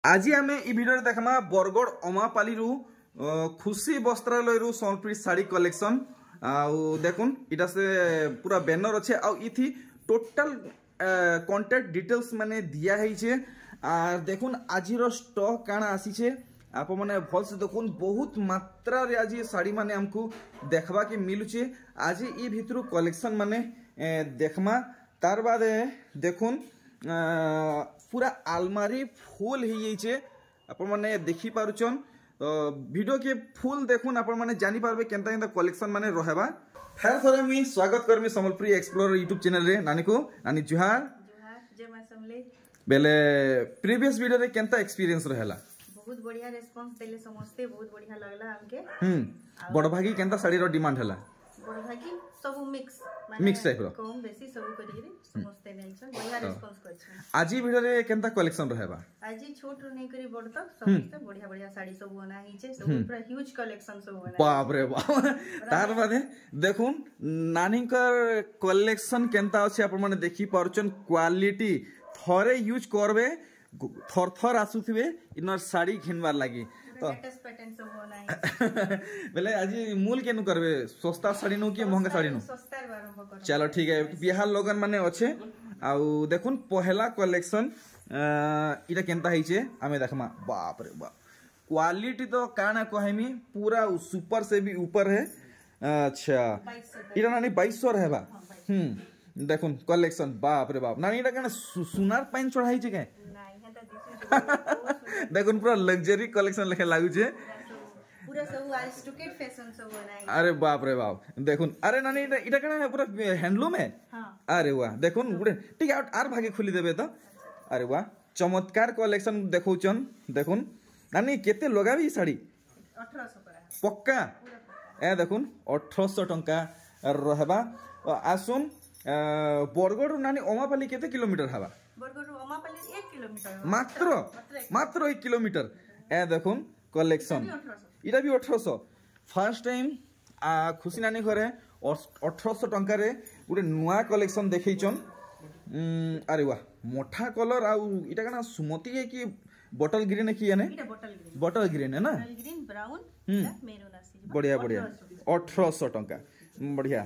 आज आम ई भिडियो देखमा बरगड़ अमापाली खुशी वस्त्रालय सम्बलपुरी साड़ी कलेक्शन देखुन इटा से पूरा बैनर अच्छे आथि टोटल कॉन्टैक्ट डिटेल्स माने दिया है देखुन आज स्टॉक काना आसी आप मैंने भल से देखुन बहुत मात्रा रे आज साड़ी माने हमको देखबा के मिलुचे आज ई भितर कलेक्शन माने देखमा तार बाद देखुन पूरा आलमारी फुल हो आप मैंने देखी पारुचन वीडियो के फुल देखुन आप मैंने जानी पारबे केनता केनता कलेक्शन माने रहबा फेर थोड़े मी स्वागत करमी सम्बलपुरी एक्सप्लोरर यूट्यूब चैनल रे नानी को नानी जुहार जय मां समले बेले प्रीवियस वीडियो रे केनता एक्सपीरियंस रहला बहुत बढ़िया रिस्पांस देले समझते बहुत बढ़िया लागला हमके बड़ भागी केनता साड़ी रो डिमांड हला बड़ भागी सब मिक्स टाइप रो कम बेसी सब करी समझते नै छ बढ़िया रिस्पांस कर छ आज वीडियो रे केनता कलेक्शन रहबा आज छोट रो नै करी बड़ तक समझते बढ़िया बढ़िया साड़ी सब बना ही छै सब पूरा ह्यूज कलेक्शन सब बना बाप रे बाप तार बादे देखुन नानी कर कलेक्शन केनता अछि आप माने देखि पारचन क्वालिटी थरे यूज करबे थर थर आसुथिबे इनर साड़ी घिनबार लागि तो लेटेस्ट पैटर्न सब बना बेले आज मूल केनु करबे सस्ता साड़ी नु कि महंगा साड़ी नु सस्ता आरंभ कर चलो ठीक है बिहार लोगन माने अच्छे आउ देखुन पहला कलेक्शन इटा केनता हिचे आमे देखमा बाप रे बाप क्वालिटी तो काना कहमी पूरा सुपर से भी ऊपर है अच्छा इटा नानी 2200 रहबा देखुन कलेक्शन बाप रे बाप नानी इटा काना सुनार पाइन चढ़ाई छै के देखुन पूरा लग्जरी कलेक्शन लेखे लागू छे पूरा सब आरिस्टोक्रेट फैशन सब बनाई अरे बाप रे बाप देखुन अरे नानी इटा कना पूरा हैंडलूम है हां अरे वाह देखुन गुडे ठीक है आर भागे खुली देबे तो अरे वाह चमत्कार कलेक्शन देखौचन देखुन नानी केते लगाबी साड़ी 1800 परा पक्का ए देखुन 1800 टंका रहबा आसुन बरगड़ नानी अमापाली केते किलोमीटर हवा बरगड़ अमापाली 1 किलोमीटर मात्र 1 किलोमीटर ए देखुन कलेक्शन इटा भी 1800 फर्स्ट टाइम खुशी नानी घरे 1800 टंका रे गुटे नुआ कलेक्शन देखैचन अरे वाह मोठा कलर आ इटा कना सुमती है कि बटल ग्रीन है कि यानी बटल ग्रीन है ना ग्रीन ब्राउन मेरून आसी बढ़िया बढ़िया 1800 टंका बढ़िया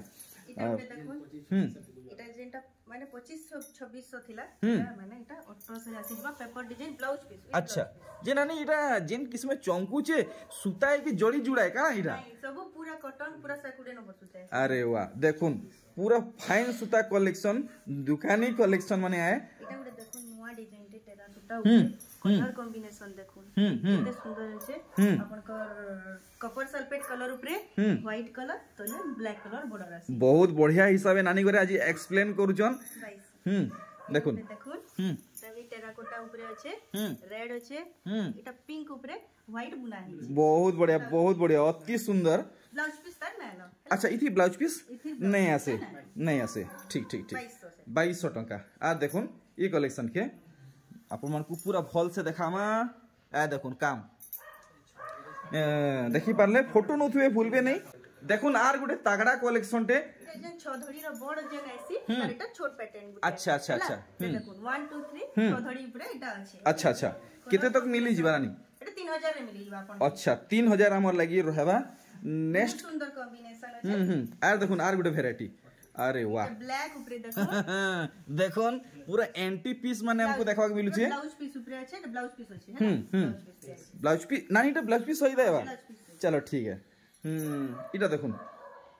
इटा जेंटा माने 2500 2600 थिला माने इटा 1800 आसी जबा पेपर डिजाइन ब्लाउज पीस अच्छा जे नानी इटा जेन किस्म चंकू छे सूता है कि जोड़ी जुड़ा है का इटा सब पूरा कॉटन पूरा साकुडे न बसुते है अरे वाह देखुन पूरा फाइन सूता कलेक्शन दुकानी कलेक्शन माने आए इटा गुडे देखुन नुवा डिजाइन टे टेरा सूता कलर कॉम्बिनेशन देखुन किते सुंदर छे अपन कर कपर सल्फेट कलर ऊपरे व्हाइट कलर तले ब्लैक कलर बॉर्डर आसी बहुत बढ़िया हिसाबे नानी करे आज एक्सप्लेन करूचन देखुन देखुन तभी टेराकोटा ऊपरे अच्छे रेड अच्छे इटा पिंक ऊपरे व्हाइट बुना है बहुत बढ़िया अति सुंदर ब्लाउज पीस तार ना लो अच्छा इथि ब्लाउज पीस नहीं आसे ठीक 2200 टंका आ देखुन ई कलेक्शन के आप मन को पूरा भल से देखामा आ देखुन काम देखि पारले फोटो नथुए भूलबे नहीं देखुन आर गुटे तगड़ा कलेक्शन टे जेन छधड़ी रो बड़ जेन आसी एटा छोट पैटर्न गुटे अच्छा देखुन 1 2 3 छधड़ी ऊपर एटा अछि अच्छा केते तक मिली जीवा रानी एटा 3000 रे मिली जीवा अपन अच्छा 3000 हमर लागि रहबा नेक्स्ट सुंदर कॉम्बिनेशन अछि आर देखुन आर गुटे वैरायटी अरे वाह ब्लैक ऊपर देखो देखुन पूरा एंटी पीस माने हमको देखबा के मिलु छे ब्लाउज पीस ऊपर अछि ब्लाउज पीस अछि है ब्लाउज पीस नानी तो ब्लाउज पीस होई देबा चलो ठीक है इटा देखुन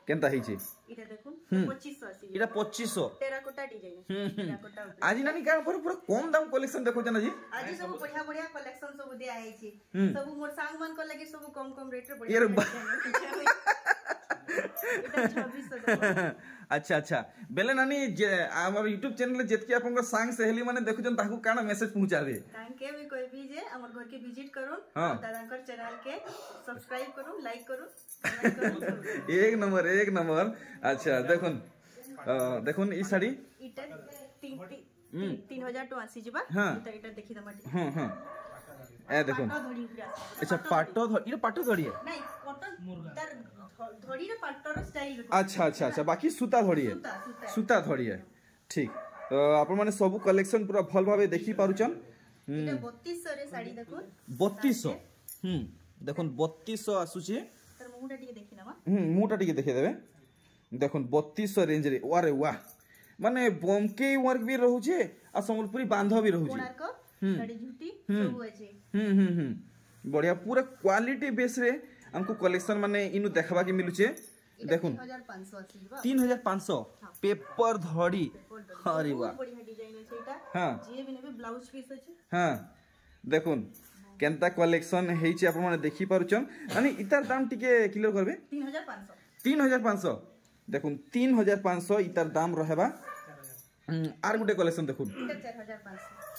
केनता हिची इटा देखुन 2500 आसी इटा 2500 टेराकोटा डिजाइन टेराकोटा आज नानी का पूरा कम दाम कलेक्शन देखो जना जी आज सब बढ़िया कलेक्शन सब दे आइ छी सब मोर सांग मन को लगे सब कम रेट रे बढ़िया अच्छा बेले नानी हमर YouTube चैनल ले जेतके आपन सांग सहेली माने देखुजन ताकू काना मैसेज पहुंचाबे तांके भी कोई भी जे हमर घर के विजिट करूं दादाकर चैनल के सब्सक्राइब करूं लाइक करूं एक नंबर अच्छा देखुन ई साड़ी इटा 3000 तो आसी जबा इटा देखि दमा ए देखुन अच्छा पाटो धड़ी है नहीं कॉटन तार धड़ी रे पाटो रे स्टाइल अच्छा बाकी सूता धड़ी है ठीक तो आपण माने सब कलेक्शन पूरा भल भाबे देखि पारुचन এটা 3200 रे साड़ी देखो 3200 देखो 3200 आसुचे तर मुटा टिके देखि नामा मुटा टिके देखि देबे देखो 3200 रेंज रे अरे वाह माने बमके वर्क भी रहू छे आ संबलपुरी बांध भी रहू छे कोणार्क गाड़ी झूटी सब अछि बढ़िया पूरा क्वालिटी बेस रे हमको कलेक्शन माने इनु देखबा के मिलु छे देखो 3500 आसीबा 3500 पेपर धड़ी अरे वाह बढ़िया डिजाइन अछि एटा हां जे भी नेबे ब्लाउज पीस अछि हां देखो केनता कलेक्शन हेइ छे आपण माने देखि पारुछन माने इतार दाम टिके क्लियर करबे 3500 देखो 3500 इतार दाम रहबा आर गुटे कलेक्शन देखो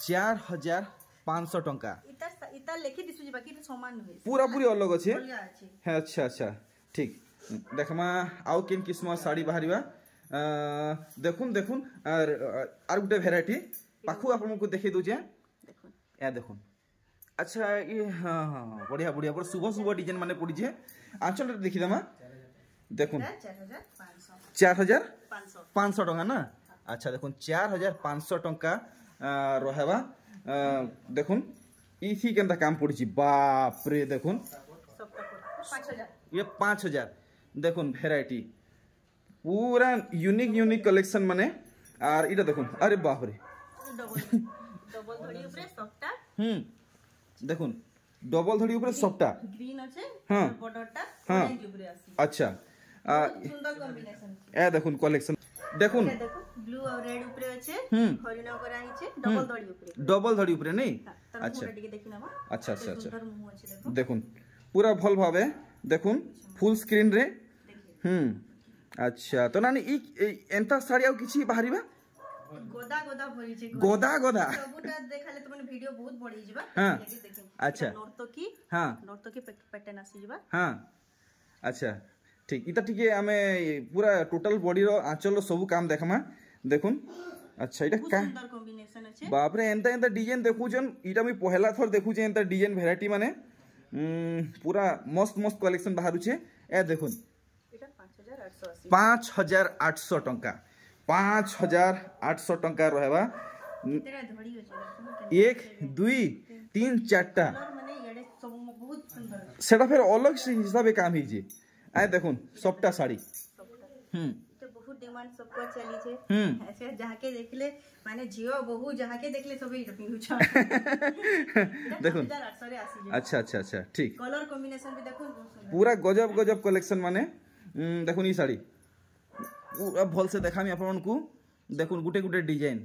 4500 टंका इतार लेखि दिसु जे बाकी समान होय पूरा पूरी अलग अछि है अच्छा अच्छा ठीक देखमा आउ किन किस्म साड़ी बाहरिबा देखुन देखुन आर गुटे वेराइटी पाखु आपन को देखि दउ जे देखुन या देखुन अच्छा ये हां हां बढ़िया बढ़िया पर सुबह सुबह डिजाइन माने पड़ी जे आंचल देखि दमा देखुन 4500 टंका ना अच्छा देखुन 4500 टंका रहबा देखुन इथि केनता काम पड़ी बाप रे देखुन 5000 ये 5000 देखुन वेराइटी पूरा यूनिक कलेक्शन माने आर इटा देखुन अरे बाप रे डबल धड़ी ऊपर सफ्टा देखुन डबल धड़ी ऊपर सफ्टा ग्रीन আছে हां बॉर्डरटा ऑरेंज ऊपर आसी अच्छा सुंदर कॉम्बिनेशन ए देखुन कलेक्शन देखुन देखो ब्लू और रेड ऊपर আছে हरिण करा हिचे डबल धड़ी ऊपर नहीं अच्छा टिके देखिनामा अच्छा अच्छा अच्छा सुंदर मुह আছে देखो देखुन पूरा भल भावे देखुन फुल स्क्रीन रे अच्छा तो नानी ई एंता साड़ी आ किछि बाहरिबा गोदा गोदा भरी छै गोदा गोदा सबुटा देखाले त माने वीडियो बहुत बढी जिबा लेकिन देखिन अच्छा नॉर्थ की पैटर्न आसी जिबा हां अच्छा ठीक इता ठीक हमें पूरा टोटल बॉडी रो आंचल रो सब काम देखमा देखुन अच्छा इटा का सुंदर कॉम्बिनेशन अछि बाप रे एंता एंता डिजाइन देखुजन इटा मी पहला थर देखुजे एंता डिजाइन वेराइटी माने पूरा मस्त मस्त कलेक्शन बाहरु छे ए देखुन इटा 5880 5800 टंका 5800 टंका रहबा तेरा धड़ी अछि 1 2 3 4टा माने एडे सब बहुत सुंदर सेटा फिर अलग से हिसाबे काम ही जे आय देखुन सबटा साड़ी तो बहुत डिमांड सबको चली छे ऐसे जाके देखले माने जियो बहु जाके देखले सब पिनु छ देखुन 5800 रे आसी अच्छा अच्छा अच्छा ठीक कलर कॉम्बिनेशन भी देखुन पूरा गजब गजब कलेक्शन माने देखुन ई साड़ी पूरा भल से देखामी आपन को देखुन गुटे गुटे डिजाइन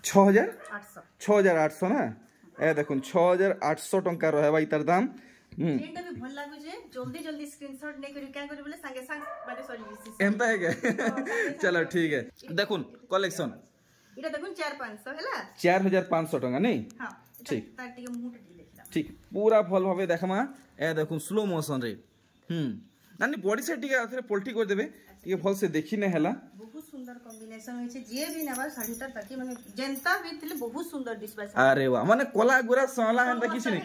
6800 ना ए देखुन 6800 टंका रहबा इतर दाम जेंटा भी भल लागु जे जल्दी जल्दी स्क्रीनशॉट नै करी क्या करी बोले संगे संग माने सॉरी एंता है के चलो ठीक है देखुन कलेक्शन इटा देखुन 4500 हैला 4500 टंका नहीं हां ठीक तार टिके मुट देखला ठीक पूरा भल भाबे देखमा ए देखुन स्लो मोशन रे नानी बॉडी से टिके आथरे पलटी कर देबे टिके भल से देखि ने हैला बहुत सुंदर कॉम्बिनेशन होय छे जे भी नेबा साड़ीटा ताकि माने जनता भी थिले बहुत सुंदर डिस्प्ले अरे वाह माने कोला गुरा सला हंता किछ नहीं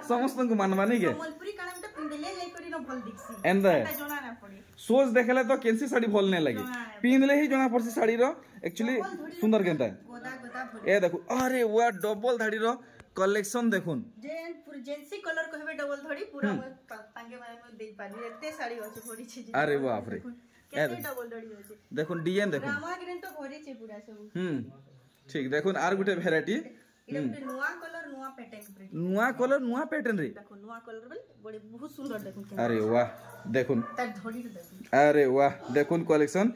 समस्त को मानवा नहीं के संबलपुरी काना मते पिंडले जाई करी न भल दिखसी एंदा जोना ना पड़ी सोच देखले तो केनसी साड़ी भल नहीं लगे पिंदले ही जोना पड़सी साड़ी रो एक्चुअली सुंदर केनता गोदा गोदा भल ए देखो अरे वाह डबल धाड़ी रो कलेक्शन देखुन जेन पूरा जेंसी कलर कहबे डबल धड़ी पूरा तांगे माने देई पानी एते साड़ी अछि भरी छी अरे बाप रे केते डबल धड़ी अछि देखुन डिजाइन देखुन रामा ग्रीन तो भरी छी पूरा सब ठीक देखुन आर गुटे वेराइटी इटा गुटे नुवा कलर नुवा पैटर्न रे देखो नुवा कलर बड़ी बहुत सुंदर देखुन अरे वाह देखुन तार धड़ी देखुन अरे वाह देखुन कलेक्शन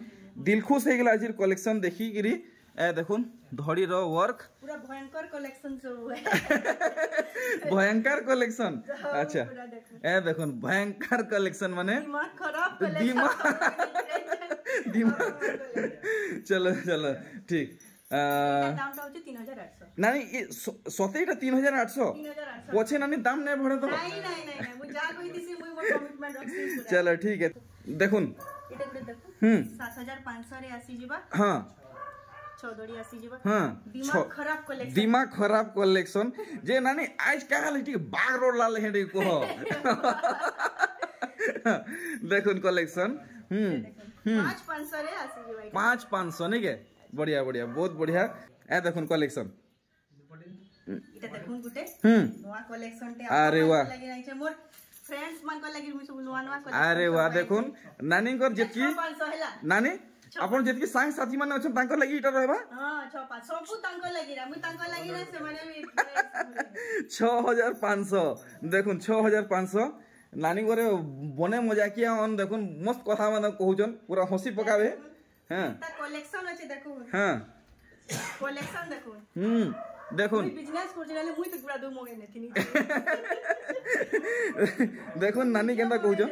दिल खुश हे गेला आजिर कलेक्शन देखि गिरी ए देखुन धड़ी रो वर्क पूरा भयंकर कलेक्शन सब है भयंकर कलेक्शन अच्छा ए देखुन भयंकर कलेक्शन माने दिमाग खराब कलेक्शन दिमाग चलो चलो ठीक दामटा होचे 3800 नानी सतेटा 3800 पछे नानी दाम नै भरे तो नहीं मु जा कहि दिसी मु मोर कमिटमेंट रखसी चलो ठीक है देखुन इटा गुटे देखो 7500 रे आसी जिबा हां चौधरी आसी जिबा हां दिमाग खराब कलेक्शन जे नानी आज का हाल ठीक बाग रोड लाल हेडे को देखुन कलेक्शन 5500 रे आसी जिबा 5500 नहीं के बढ़िया बढ़िया बहुत बढ़िया ए देखुन कलेक्शन इटा देखुन गुटे नवा कलेक्शन टे अरे वाह लागि रही छे मोर फ्रेंड्स मान को लागि मुई सब नवा नवा कलेक्शन अरे वाह देखुन नानी कर जेतकी 500 हैला नानी आपण जेतकी सांग साथी माने अछन तांकर लागि इटा रहबा हां 6-5 सब तांकर लागि रा मुई तांकर लागि रा से माने भी 6500 देखुन 6500 नानी करे बने मजाकिया ऑन देखुन मस्त कथा माने कहउचन पूरा हंसी पकावे हां ता कलेक्शन अछि देखु हां कलेक्शन देखु देखुन बिजनेस करजले मुई तो पूरा दो मोगे नेथिनी देखुन नानी केनता कहउचन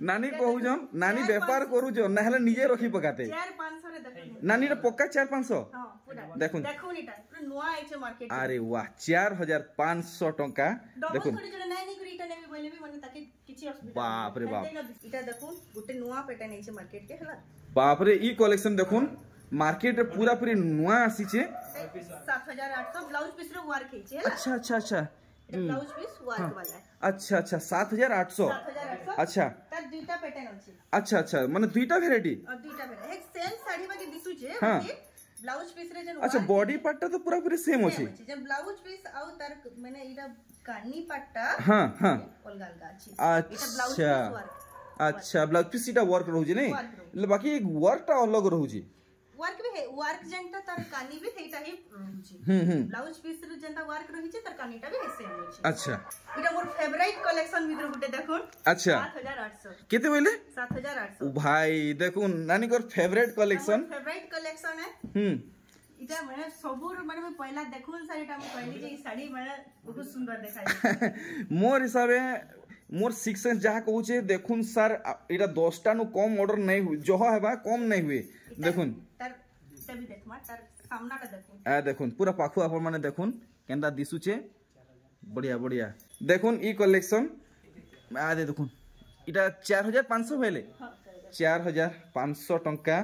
नानी कहउचन नानी व्यापार करूचन नहले निजे रखी पकाते 4-500 रे देखु नानी रे पक्का 4-500 हां पूरा देखुन देखुन इटा पूरा नवा आइछे मार्केट अरे वाह 4500 टंका देखुन थोड़ी जने नानी करी इटा नेबी बोले भी माने ताके किछि असुविधा बाप रे बाप इटा देखुन गुटे नवा पैटर्न आइछे मार्केट के हला बाप रे ई कलेक्शन देखुन मार्केट रे पूरा पूरी नुआ आसीचे 7800 ब्लाउज पीस रे वर्क हेचे अच्छा अच्छा अच्छा ब्लाउज पीस वर्क वाला है अच्छा अच्छा 7800 अच्छा तार दुईटा पैटर्न अछि अच्छा अच्छा माने दुईटा वैरायटी और दुईटा पैटर्न एक सेम साड़ी बाकी दिसु छे हां ब्लाउज पीस रे जन अच्छा बॉडी पार्ट तो पूरा पूरी सेम अछि जे ब्लाउज पीस आउ तार माने इटा कानी पट्टा हां हां अलगा अलगा अछि इटा ब्लाउज पीस वर्क अच्छा ब्लाउज पीस इटा वर्क रहउजी नै बाकी वर्क ता अलग रहउजी वर्क भी है वर्क जेंटा तार कानी भी हेटा ही रहउची ब्लाउज पीस रे जेंटा वर्क रहिचे तार कानीटा भी सेम होची अच्छा इटा मोर फेवरेट कलेक्शन विद्रो गुटे देखुन अच्छा 7800 केते बोले 7800 भाई देखुन नानी कर फेवरेट कलेक्शन है इटा माने सबुर माने मैं पहला देखुन साड़ीटा मैं कहली जे ई साड़ी माने बहुत सुंदर देखाई मोर हिसाबे मोर सिक्सेंस जहा कहूचे देखुन सर इटा 10टा नु कम ऑर्डर नहीं हुई जहा हेबा कम नहीं हुए देखुन तार तभी देखमा तार सामनाटा देखुन देखुन पूरा पाखु आपन माने देखुन केनदा दिसुचे बढ़िया बढ़िया देखुन ई कलेक्शन दे देखुन इटा 4500 भेले 4500 टंका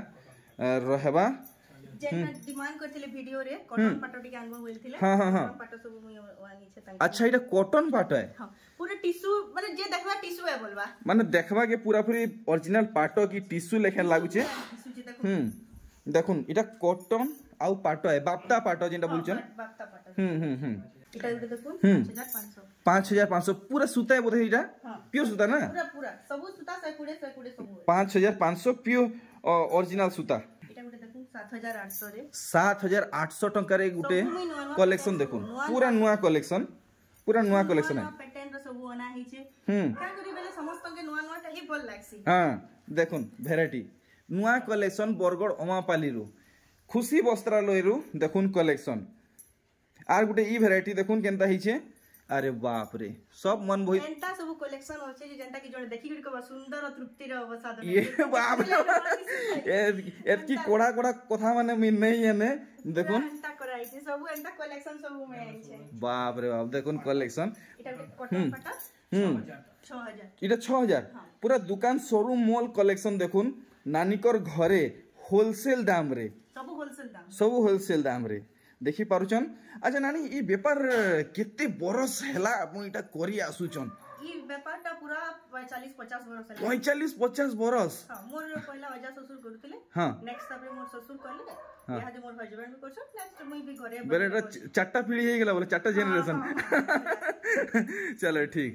रहबा जेना डिमांड करथिले वीडियो रे कॉटन पाटो टिके अनबो बोलथिले कॉटन पाटो सब मुई वानी छे तांका अच्छा इटा कॉटन पाटो है हां पूरा टिश्यू माने जे देखबा टिश्यू है बोलबा माने देखबा के पूरा पूरी ओरिजिनल पाटो की टिश्यू लेखन लागुचे देखुन इटा कॉटन आउ पाटो है बापटा पाटो जेंटा बोलछन बापटा पाटो इटा देखुन 5500 पूरा सूता है बोधे इटा प्योर सूता ना पूरा पूरा सब सूता सकुड़े सब 5500 प्योर ओरिजिनल सूता 7800 टंका रे गुटे कलेक्शन देखुन पूरा नुआ कलेक्शन है पैटर्न रो सब बना ही छे का करी बेले समस्त के नुआ नुआ टा ही बोल लागसी हां देखुन वैरायटी नुआ कलेक्शन बरगड़ अमापाली रो खुशी वस्त्रालय रो देखुन collection are Gute E variety देखुन केनता ही छे अरे बाप रे सब मन भई एंता सब कलेक्शन होचे जे जनता की जोने देखि के सुंदर और तृप्ति रो अवसाद ये बाप रे एतकी कोड़ा कोड़ा कथा माने मिन नहीं है ने देखुन एंता कराई छे सब एंता कलेक्शन सब में आई छे बाप रे बाप देखुन कलेक्शन इटा कॉटन पटा 6000 इटा 6000 पूरा दुकान शोरूम मॉल कलेक्शन देखुन नानिकर घरे होलसेल दाम रे सब होलसेल दाम रे देखि पारुचन अच्छा नानी ई व्यापार केते बरस हैला आपण इटा करी आसुचन ई व्यापारटा पूरा 40-50 बरस हैला 40-50 बरस हां मोर पहिला अजा ससुर करथिले नेक्स्ट तापर मोर ससुर करले यहा जे मोर हस्बैंड भी करछ नेक्स्ट मुई भी घरे बेरेटा चारटा पीढ़ी हे गेला बोले चारटा जनरेशन चलो ठीक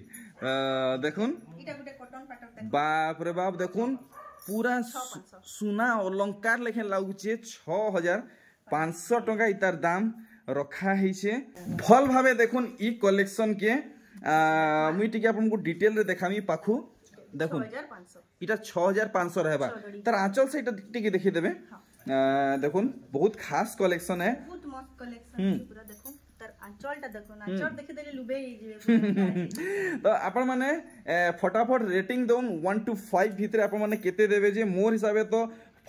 देखुन इटा गुटे कॉटन पाटक बाप रे बाप देखुन पूरा सुना अलंकार लेखे लागुचे 6500 टंका इतार दाम रखा हिचे भल भावे देखुन ई कलेक्शन के मुई टिके आपनको डिटेल रे देखामी पाखु देखुन 6500 इटा 6500 रहबा तार आंचल से इटा टिके देखि देबे देखुन बहुत खास कलेक्शन है बहुत मस्त कलेक्शन पूरा देखुन तार आंचलटा देखुन आंचल देखि देले लुबे जे तो आपण माने फटाफट रेटिंग दोन 1 to 5 भीतर आपण माने केते देबे जे मोर हिसाबे तो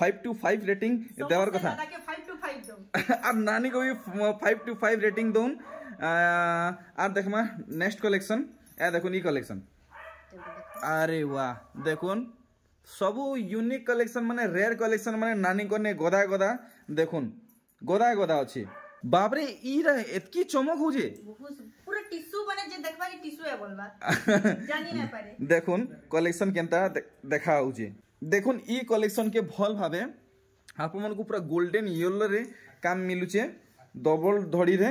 5 to 5 रेटिंग देवर कथा के 5 to 5 दो अब नानी को भी 5 to 5 रेटिंग दोन आप देखमा नेक्स्ट कलेक्शन ए देखुन ई कलेक्शन अरे वाह देखुन सब यूनिक कलेक्शन माने रेयर कलेक्शन माने नानी को ने गदा गदा देखुन गदा गदा अछि बाप रे ई रे एतकी चमक हो जे पूरा टिश्यू माने जे देखबा के टिश्यू है बोलबा जानि ना पारे देखुन कलेक्शन केनता देखा हो जे देखुन ई कलेक्शन के भल भावे आप मन को पूरा गोल्डन येलो रे काम मिलुचे डबल धड़ी रे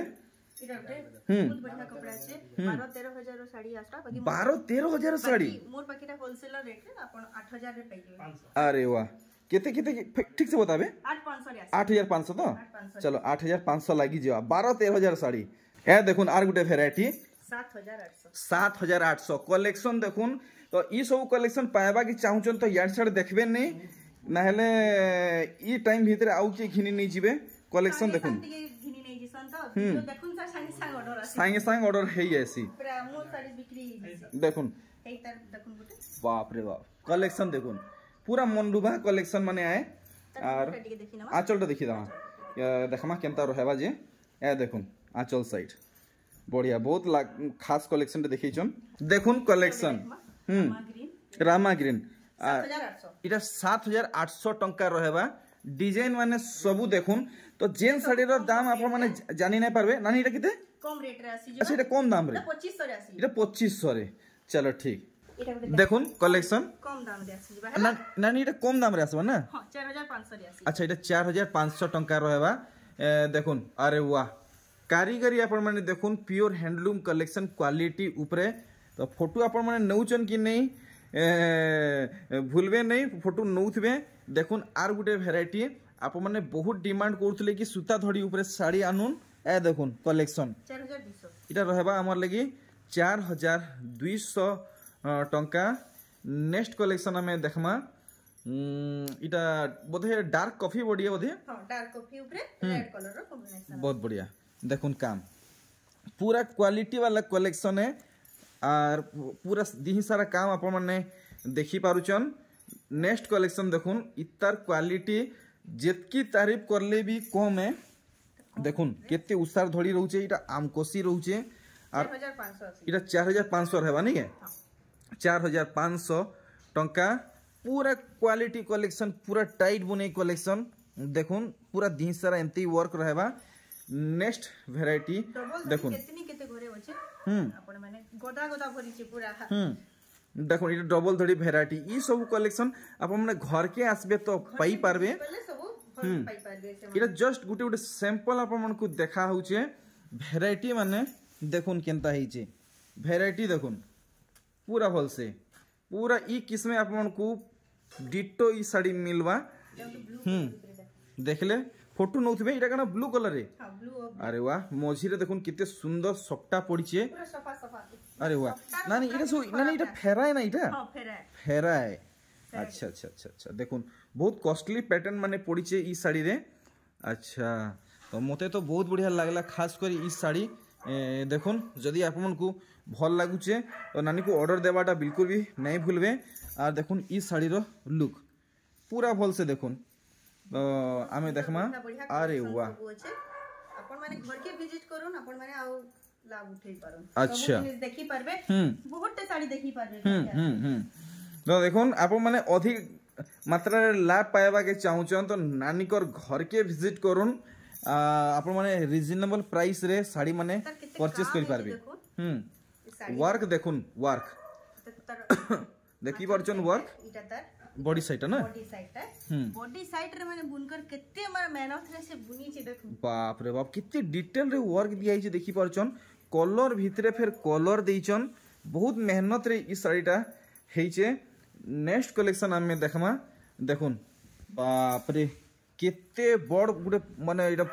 इटा उठे बहुत बढ़िया कपड़ा छे 12-13 हजार साड़ी आसबा बाकी 12-13 हजार साड़ी मोर पाकेटा होलसेलर रेट रे आपण 8000 रे पाइबे। अरे वाह केते केते ठीक से बताबे 8500 रे 8500 तो चलो 8500 लागी जेवा 12-13 हजार साड़ी ए देखुन आर गुटे वेराइटी 7800 कलेक्शन देखुन तो ई सब कलेक्शन पाएबा कि चाहूचन तो यार साइड देखबे नहीं नाहले ई टाइम भीतर आउ के घिनी नहीं जिबे कलेक्शन देखुन घिनी नहीं जिसन तो वीडियो देखुन सा संगे संग ऑर्डर हे ऐसी पूरा मोर साड़ी बिक्री देखुन एतर देखुन गुटे बाप रे बाप कलेक्शन देखुन पूरा मनडुबा कलेक्शन माने आए और आंचलटा देखि दमा देखमा केनता रहबा जे ए देखुन आंचल साइड बढ़िया बहुत खास कलेक्शन देखी देखुन कलेक्शन रामा ग्रीन इटा 7800 टंका रहबा डिजाइन माने सबू देखुन तो जेन साड़ी रो दाम आप माने जानी नहीं पारबे नानी इटा किते कम रेट रे आसी अच्छा इटा कम दाम रे 2500 रे आसी इटा 2500 रे चलो ठीक देखुन कलेक्शन कम दाम रे आसी नानी इटा कम दाम रे आसबा ना हां 4500 रे आसी अच्छा इटा 4500 टंका रहबा देखुन अरे वाह कारीगरी आपण माने देखुन प्योर हैंडलूम कलेक्शन क्वालिटी ऊपरे तो फोटो आपण माने नौचन कि नहीं भूलबे नहीं फोटो नौथबे देखुन आर गुटे वेराइटी आपण माने बहुत डिमांड करथले कि सूता धड़ी ऊपरे साड़ी आनुन ए देखुन कलेक्शन 4200 इटा रहबा हमर लगी 4200 टंका नेक्स्ट कलेक्शन हमें देखमा इटा बोधे डार्क कॉफी बॉडी बोधे हां डार्क कॉफी ऊपरे रेड कलर रो कॉम्बिनेशन बहुत बढ़िया देखुन काम पूरा क्वालिटी वाला कलेक्शन है और पूरा दिही सारा काम आप माने देखी पारुचन नेक्स्ट कलेक्शन देखुन इतार क्वालिटी जेतकी तारीफ करले भी कम है देखुन केते उसार धड़ी रहउचे इटा आमकोसी रहउचे और 4500 इटा 4500 रहबा नहीं है 4500 टंका पूरा क्वालिटी कलेक्शन पूरा टाइट बुने कलेक्शन देखुन पूरा दिही सारा एमती वर्क रहबा नेक्स्ट वेराइटी देखुन केतनी केते घरे होचे आपण माने गोदा गोदा भरी छे पूरा देखो ये डबल धड़ी वेराइटी ई सब कलेक्शन आप हमने घर के आसबे तो पाई पारबे इटा जस्ट गुटे गुटे सैंपल आप मन को देखा होचे वेराइटी माने देखुन केनता हिचे वेराइटी देखुन पूरा भल से पूरा ई किस्म आप मन को डिटो ई साड़ी मिलवा देखले फोटो नौथबे इटा कना ब्लू कलर रे अरे वाह मझी रे देखुन किते सुंदर सपटा पड़ीचे पूरा सफा सफा अरे वाह नानी इटा सो नानी इटा फेराय ना इटा हां फेराय अच्छा अच्छा अच्छा अच्छा देखुन बहुत कॉस्टली पैटर्न माने पड़ीचे ई साड़ी रे अच्छा तो मते तो बहुत बढ़िया लागला खास कर ई साड़ी देखुन जदि आप मन को भल लागुचे तो नानी को ऑर्डर देवाटा बिल्कुल भी नहीं भूलबे और देखुन ई साड़ी रो लुक पूरा भल से देखुन तो आमे देखमा अरे वाह अपन माने घर के विजिट करूं अपन माने आउ लाभ उठै पारो अच्छा देखि पारबे बहुत साड़ी देखि पारबे तो देखुन आप माने अधिक मात्रा रे लाभ पाएबा के चाहूचन तो नानी कर घर के विजिट करूं आप माने रिजनेबल प्राइस रे साड़ी माने परचेस करि पारबे वर्क देखुन वर्क देखि परचन वर्क इटा तार बॉडी साइड ना बॉडी साइड रे माने बुनकर केते मार मेहनत रे से बुनी छे देखु बाप रे बाप कितने डिटेल रे वर्क दिया छे देखि परचन कलर भितरे फिर कलर देइचन बहुत मेहनत रे ई साड़ीटा हेइचे नेक्स्ट कलेक्शन हमें देखमा देखुन बाप रे केते बड़ गुटे माने इटा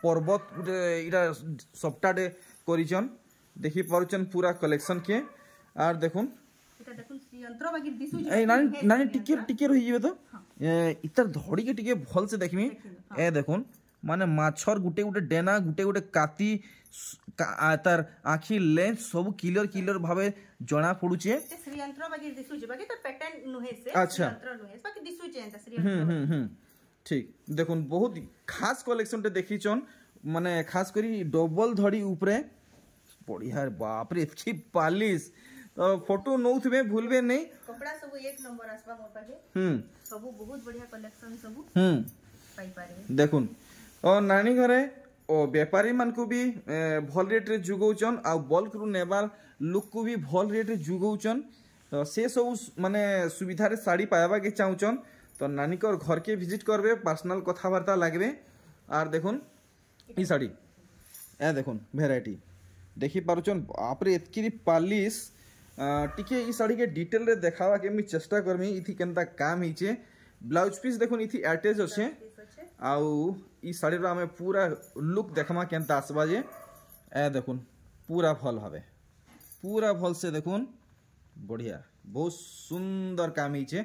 पर्वत गुटे इटा सप्ताडे करिचन देखि परचन पूरा कलेक्शन के और देखुन इटा देखुन यंत्र बाकी दिसु ए नानी नानी टिके रहि जेबे तो इतर धड़ी के टिके भल से देखमी ए देखुन माने माछर गुटे गुटे डेना गुटे गुटे काती तार आखी लेंस सब क्लियर भावे जना पडुचे श्रीयंत्र बाकी दिसु जे बाकी तो पैटर्न नुहे से अच्छा यंत्र नुहे बाकी दिसु जे एंता श्रीयंत्र ठीक देखुन बहुत खास कलेक्शन ते देखिचन माने खास करी डबल धड़ी ऊपरे बढ़िया बाप रे एतकी पालिश फोटो नौथबे भूलबे नहीं कपड़ा सब एक नंबर आसबा मोर पाखे सब बहुत बढ़िया कलेक्शन सब पाई पारे देखुन और नानी घरे ओ व्यापारी मान को भी भल रेट रे जुगौचन आ बल्क रु नेबार लोक को भी भल रेट रे जुगौचन तो से सब माने सुविधा रे साड़ी पायाबा के चाहूचन तो नानी कर घर के विजिट करबे पर्सनल कथा वार्ता लागबे और देखुन ई साड़ी ए देखुन भेराइटी देखी पारुचन बापरे एतकी पालिश टिके ई साड़ी के डिटेल रे देखावा के मी चेष्टा करमी इथि केनता काम हिचे ब्लाउज पीस देखुन इथि अटैच अछि आउ ई साड़ी रो हमें पूरा लुक देखमा केनता आसबा जे ए देखुन पूरा भल हवे पूरा भल से देखुन बढ़िया बहुत सुंदर काम हिचे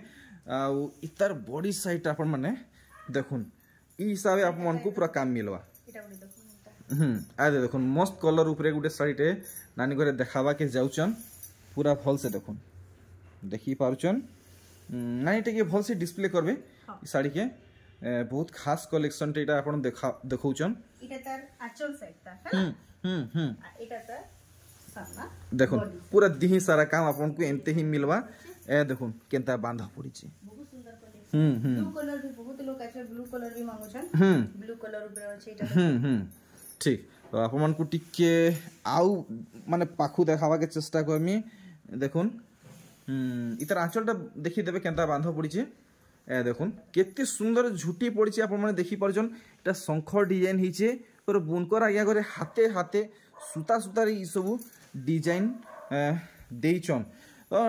आउ इतार बॉडी साइट अपन माने देखुन ई हिसाबे आप मन को पूरा काम मिलवा आदे देखुन मस्त कलर ऊपर गोटे साड़ीटे नानी घरे देखावा के जाउचन पूरा भल से देखुन देखी पारुचन नानी टे भल से डिस्प्ले करबे ई साड़ी के बहुत खास कलेक्शन टेटा आपण देखौचन इटा तार आचल साइड ता है इटा तार सामना देखुन पूरा दिही सारा काम अपन को एंते ही मिलवा ए देखुन केनता बांधा पड़ी छी बहुत सुंदर कलेक्शन ब्लू कलर भी बहुत लोग अच्छा ब्लू कलर भी मांगुछन ब्लू कलर ऊपर अछि इटा ठीक तो अपन को टिके आउ माने पाखु देखावा के चेष्टा करमी देखुन इतर आंचलटा देखि देबे केनता बांधा पड़ी छी ए देखुन केते सुंदर झुटी पड़ी छी अपन माने देखि परजन एटा शंख डिजाइन हिचे और बुनकर आया करे हाथे हाथे सुता सुता रे ई सब डिजाइन देइचन तो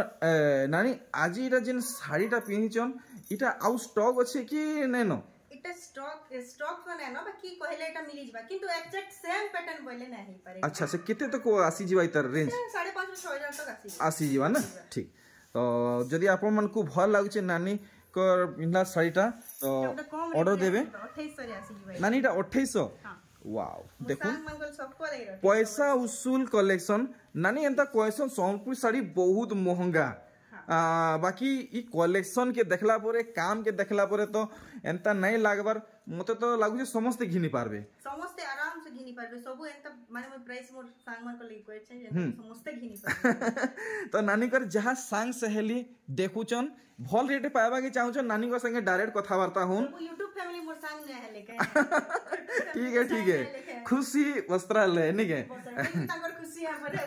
नानी आज इटा जिन साड़ीटा पिनिचन इटा आउ स्टॉक अछि कि नै न इटा स्टॉक तो नै न बाकी कहले इटा मिली जबा किंतु एग्जैक्ट सेम पैटर्न बोले नै ही पारे अच्छा से केते तक आसी जीवा इतर रेंज 5.5 से 6000 तक आसी जीवा ना ठीक तो जदि आपन मन को भल लागुचे नानी कर पिन्ला साड़ीटा तो ऑर्डर देबे 2800 रे आसी जीवा नानी इटा 2800 वाओ देखो पैसा उसूल कलेक्शन नानी एंता क्वेश्चन सोनपुर साड़ी बहुत महंगा बाकी ई कलेक्शन के देखला परे काम के देखला परे तो एंता नहीं लागबार मते तो लागु जे समस्त घिनी पारबे समस्त आराम से घिनी पारबे सब एंता माने मोर प्राइस मोर सांग मन को ले कोइ छै जे समस्त घिनी पारबे तो नानी कर जहां सांग सहेली देखुचन भल रेट पाएबा के चाहुचन नानी को संगे डायरेक्ट कथा वार्ता होन YouTube फैमिली मोर सांग नै है लेके ठीक है खुशी वस्त्रालय नहीं के ताकर खुशी हमरे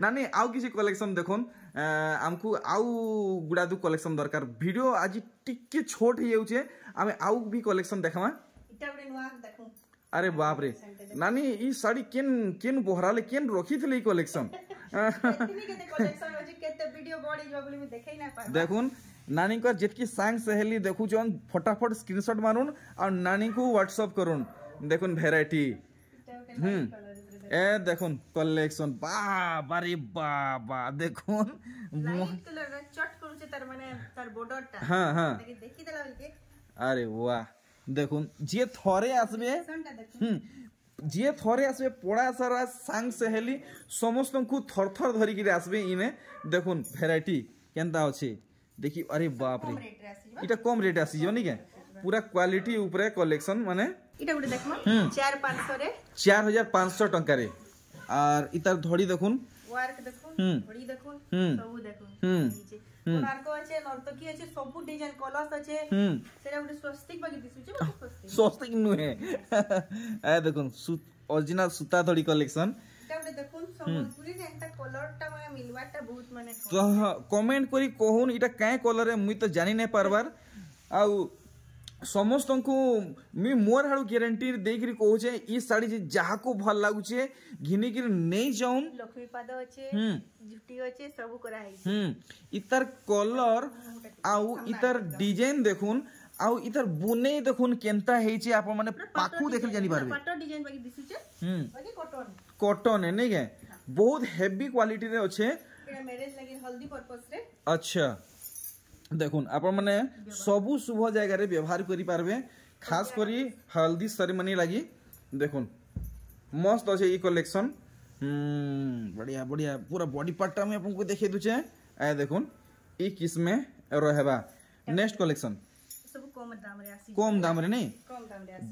नानी आउ किसी कलेक्शन देखुन आमको आउ गुडादु कलेक्शन दरकार वीडियो आज टिके छोट ही होउचे आमे आउ भी कलेक्शन देखमा इटा बडे नुआ देखू अरे बाप रे नानी ई साड़ी केन बोहराले केन रखी थले ई कलेक्शन केते कलेक्शन अछि केते वीडियो बडी जबली में देखै ना पा देखुन नानी को जेतकी सांग सहेली देखु जन फटाफट स्क्रीनशॉट मारुन और नानी को व्हाट्सएप करुन देखुन वैरायटी ए देखुन कलेक्शन बारे बाबा देखुन लाइट कलर रे चट करू तार माने तार बॉर्डर ता हां देखि देला के अरे वाह देखुन जे थरे आसबे जे थरे आसबे पड़ा सारा सांग सहेली समस्त को थरथर धरि के आसबे इने देखुन वैरायटी केनता अछि देखि अरे बाप रे इटा कम रेट आसी जो नी के पूरा क्वालिटी ऊपर कलेक्शन माने इटा गुटे देखमा 4500 रे 4500 टंका रे और इतार धड़ी देखुन वर्क देखुन धड़ी देखुन सब देखुन कोनार को আছে নর্তকী আছে সব ডিজাইন কলস আছে সেটা গুटे स्वस्तिक बाकी दिसुचे बाकी स्वस्तिक नुहे ए देखुन ओरिजिनल सूता धड़ी कलेक्शन এটা গুटे देखुन সম্বলপুরি रे एंता कलरटा माने मिलवाटा बहुत माने तो कमेंट करी कहून इटा काय कलर रे मुई तो जानि नै पारबार आउ समस्त को मी मोर हाड़ू गारंटी देकरी कहू छे ई साड़ी जे जहा को भल लागु छे घिनी के नहीं जाउन लक्ष्मी पाद अछि जुटी अछि सब करा है इतर कलर आउ इतर डिजाइन देखुन आउ इतर बुने देखुन केनता हेइ छे आप माने पाखु देखल जानि पारबे पाटो डिजाइन बाकी दिसु छे बाकी कॉटन है नहीं के बहुत हेवी क्वालिटी रे अछि एटा मैरिज लागि हल्दी पर्पस रे अच्छा देखुन आपण माने सबु शुभ जगह रे व्यवहार करि पारबे खास करी हल्दी सेरेमनी लागि देखुन मस्त अछि ई कलेक्शन बढ़िया बढ़िया पूरा बॉडी पार्ट में आपन को देखे दुचे ए देखुन ई किस में रहबा नेक्स्ट कलेक्शन सब कम दाम रे नहीं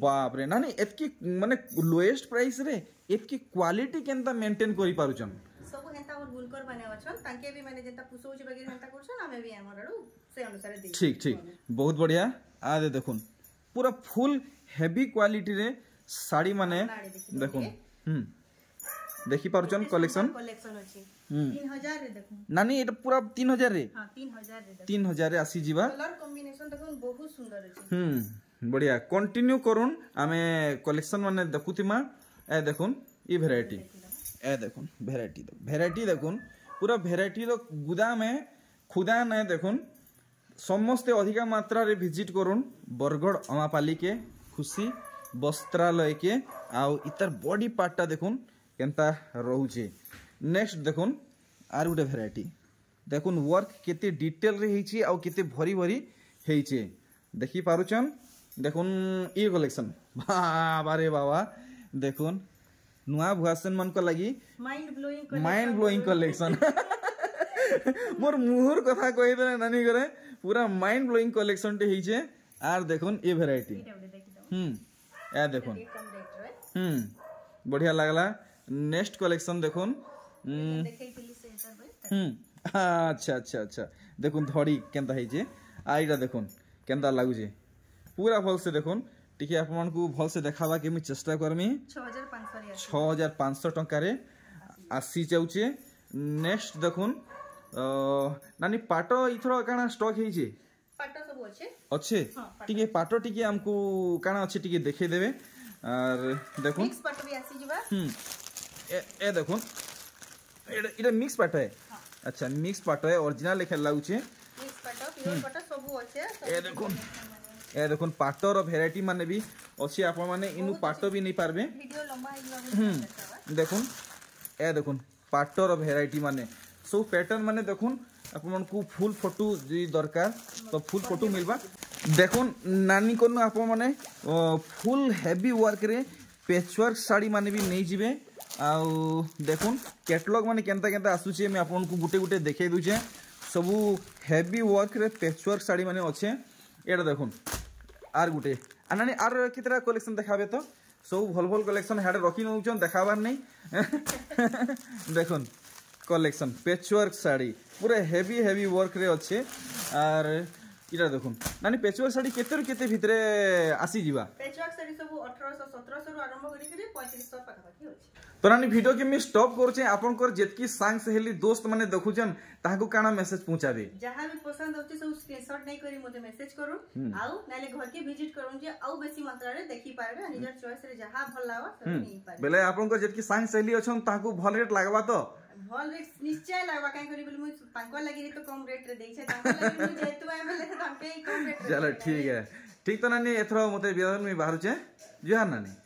बाप रे ना नहीं एतकी माने लोएस्ट प्राइस रे एतकी क्वालिटी केनता मेंटेन करि पारुचन सब हेता और बुनकर बने अछन ताके भी माने जेता पुसौची बगैर हेता करछन हमें भी हमरडू से अनुसार दे ठीक बहुत बढ़िया आ दे देखुन पूरा फुल हेवी क्वालिटी रे साड़ी माने देखुन देखि पारुचन कलेक्शन अछि 3000 रे देखुन नानी एटा पूरा 3000 रे हां 3000 रे 3000 रे आसी जीवा कलर कॉम्बिनेशन देखुन बहुत सुंदर अछि बढ़िया कंटिन्यू करूँ आमे कलेक्शन माने देखुतिमा ए देखुन ई भेराइटी ए देखुन भेराइटी देखुन पूरा भेराइटी रो गुदाम है खुदा ने देखुन समस्ते अधिका मात्रा रे विजिट करुन बरगड़ अमापाली के खुशी वस्त्रालय के आउ इतर बॉडी पार्टा देखुन केनता रहूचे। नेक्स्ट देखुन आर गुटे भेराइटी देखुन वर्क केते डिटेल रे हेची आउ केते भरी भरी हेचे देखि पारुचन देखुन ई कलेक्शन बाबा रे बाबा देखुन नुआ भुआसन मन को लगी माइंड ब्लोइंग कलेक्शन मोर मुहर कथा कहि दे नानी करे पूरा माइंड ब्लोइंग कलेक्शन टे हेचे आर देखुन ई भेराइटी ए देखुन बढ़िया लागला। नेक्स्ट कलेक्शन देखुन अच्छा अच्छा अच्छा देखुन धड़ी केनता हेचे आइटा देखुन केनता लागुचे पूरा भल से देखुन टिके आपन को भल से देखावा के मी चेष्टा करमी 6500 टंका रे आसी जाउचे। नेक्स्ट देखुन नानी पाटो इथरो काना स्टॉक हेचे पाटो सब अच्छे अच्छे टिके पाटो टिके हमको काना अच्छे टिके देखे देबे और देखुन मिक्स पाटो भी आसी जिबा ए देखुन एटा मिक्स पाटो है अच्छा मिक्स पाटो है ओरिजिनल लेखे लागुचे मिक्स पाटो प्योर पाटो सब अच्छे ए देखुन पाटो रो भेराइटी माने भी अछि आपन माने इनु पाटो भी नहीं पारबे वीडियो लंबा हिवा देखुन ए देखुन पाटो रो भेराइटी माने सब पैटर्न माने देखुन आपन को फुल फोटो जी दरकार तो फुल फोटो मिलबा देखुन नानी कोन आपन माने फुल हेवी वर्क रे पैचवर्क साड़ी माने भी नहीं जिवे आउ देखुन कैटलॉग माने केनता केनता आसुचे मैं आपन को गुटे गुटे देखे दुचे सबु हेवी वर्क रे पैचवर्क साड़ी माने अच्छे एटा देखुन आर गुटे आनानी आर कितरा कलेक्शन देखाबे तो सब भल भल कलेक्शन हाडे रखी नउचन देखाबार नहीं देखुन कलेक्शन पैचवर्क साड़ी पूरा हेवी वर्क रे अच्छे आर इटा देखुन नानी पैचवर्क साड़ी केते भितरे आसी जिबा पैचवर्क साड़ी सब 1800 1700 रु आरंभ करी 3500 पाखा पाखी होची। तो नानी वीडियो के मी स्टॉप करछे आपन कर जेतकी सांग सहेली दोस्त माने देखुचन ताहाको काना मेसेज पहुंचाबे जहां भी पसंद होची सब स्क्रीनशॉट नहीं करी मोते मेसेज करू आउ नाले घर के विजिट करू जे आउ बेसी मात्रा रे देखि पारबे निजर चॉइस रे जहां भल लागो सब नहीं पारबे बेले आपन कर जेतकी सांग सहेली अछन ताहाको भल रेट लागबा तो भल रेट निश्चय लागबा काई करी बोली मु तांको लागि तो कम रेट रे देइ छे तांको लागि मु जेतु आइ बोले तांके कम रेट चलो ठीक है ठीक तो नानी एथरो मोते बियान में बाहर छे जुहार नानी।